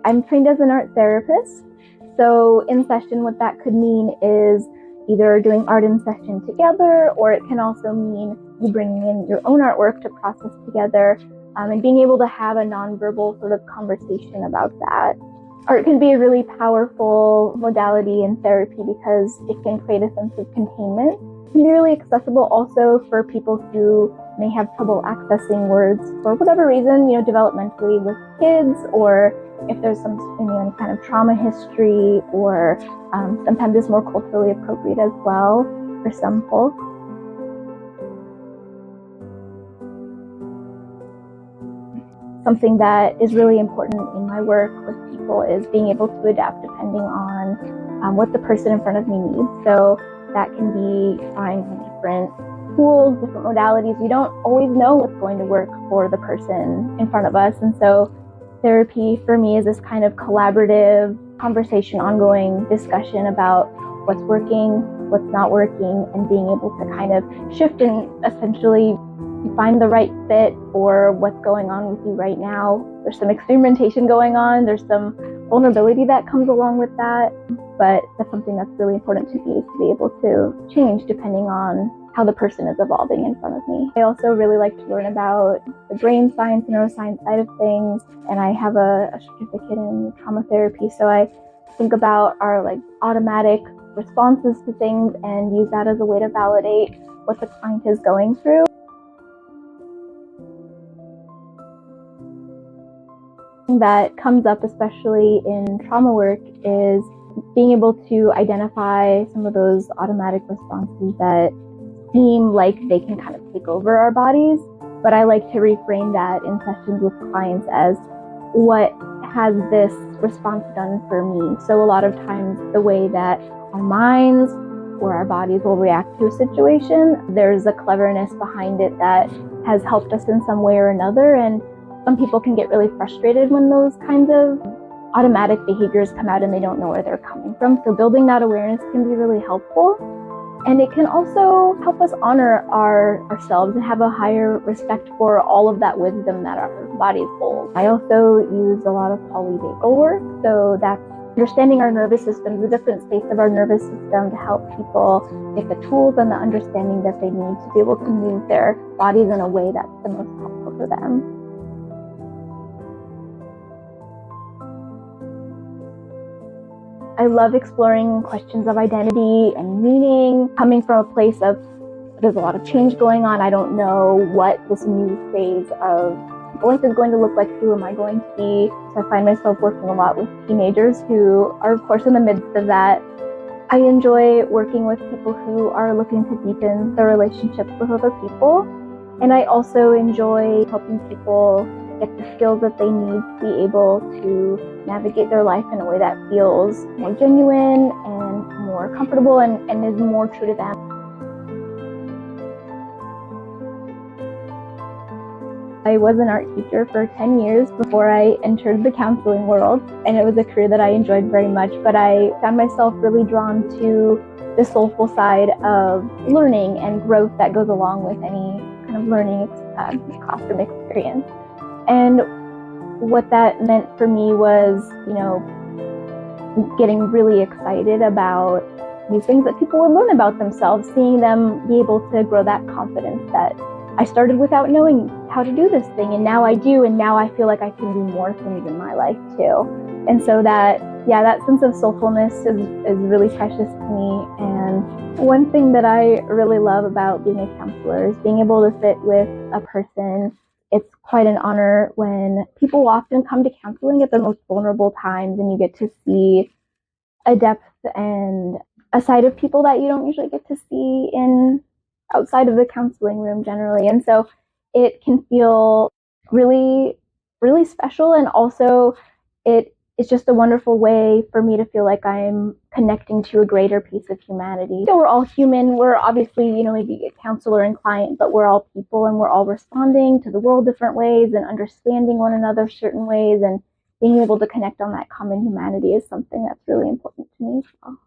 I'm trained as an art therapist. So in session, what that could mean is either doing art in session together, or it can also mean you bringing in your own artwork to process together, and being able to have a nonverbal sort of conversation about that. Art can be a really powerful modality in therapy because it can create a sense of containment. It can be really accessible also for people who may have trouble accessing words for whatever reason, developmentally with kids, or if there's some any kind of trauma history, or sometimes it's more culturally appropriate as well for some folks. Something that is really important in my work with people is being able to adapt depending on what the person in front of me needs. So that can be trying different tools, different modalities. We don't always know what's going to work for the person in front of us. And so therapy for me is this kind of collaborative conversation, ongoing discussion about what's working, what's not working, and being able to kind of shift and essentially find the right fit for what's going on with you right now. There's some experimentation going on. There's some vulnerability that comes along with that, but that's something that's really important to me, to be able to change depending on how the person is evolving in front of me. I also really like to learn about the brain science, neuroscience side of things, and I have a certificate in trauma therapy, so I think about our automatic responses to things and use that as a way to validate what the client is going through. That comes up especially in trauma work is being able to identify some of those automatic responses that seem like they can kind of take over our bodies, but I like to reframe that in sessions with clients as, what has this response done for me? So a lot of times the way that our minds or our bodies will react to a situation, there's a cleverness behind it that has helped us in some way or another, and some people can get really frustrated when those kinds of automatic behaviors come out and they don't know where they're coming from. So building that awareness can be really helpful. And it can also help us honor ourselves and have a higher respect for all of that wisdom that our bodies hold. I also use a lot of polyvagal work. So that's understanding our nervous system, the different states of our nervous system, to help people get the tools and the understanding that they need to be able to move their bodies in a way that's the most helpful for them. I love exploring questions of identity and meaning, coming from a place of there's a lot of change going on. I don't know what this new phase of life is going to look like. Who am I going to be? So I find myself working a lot with teenagers who are, of course, in the midst of that. I enjoy working with people who are looking to deepen their relationships with other people. And I also enjoy helping people get the skills that they need to be able to navigate their life in a way that feels more genuine and more comfortable and is more true to them. I was an art teacher for 10 years before I entered the counseling world, and it was a career that I enjoyed very much, but I found myself really drawn to the soulful side of learning and growth that goes along with any kind of learning classroom experience. And what that meant for me was, getting really excited about new things that people would learn about themselves, seeing them be able to grow that confidence that I started without knowing how to do this thing, and now I do, and now I feel like I can do more things in my life too. And so that sense of soulfulness is really precious to me. And one thing that I really love about being a counselor is being able to sit with a person. It's quite an honor when people often come to counseling at the most vulnerable times, and you get to see a depth and a side of people that you don't usually get to see outside of the counseling room generally. And so it can feel really, really special, and also it's just a wonderful way for me to feel like I'm connecting to a greater piece of humanity. So we're all human. We're obviously, maybe a counselor and client, but we're all people, and we're all responding to the world different ways and understanding one another certain ways, and being able to connect on that common humanity is something that's really important to me as well.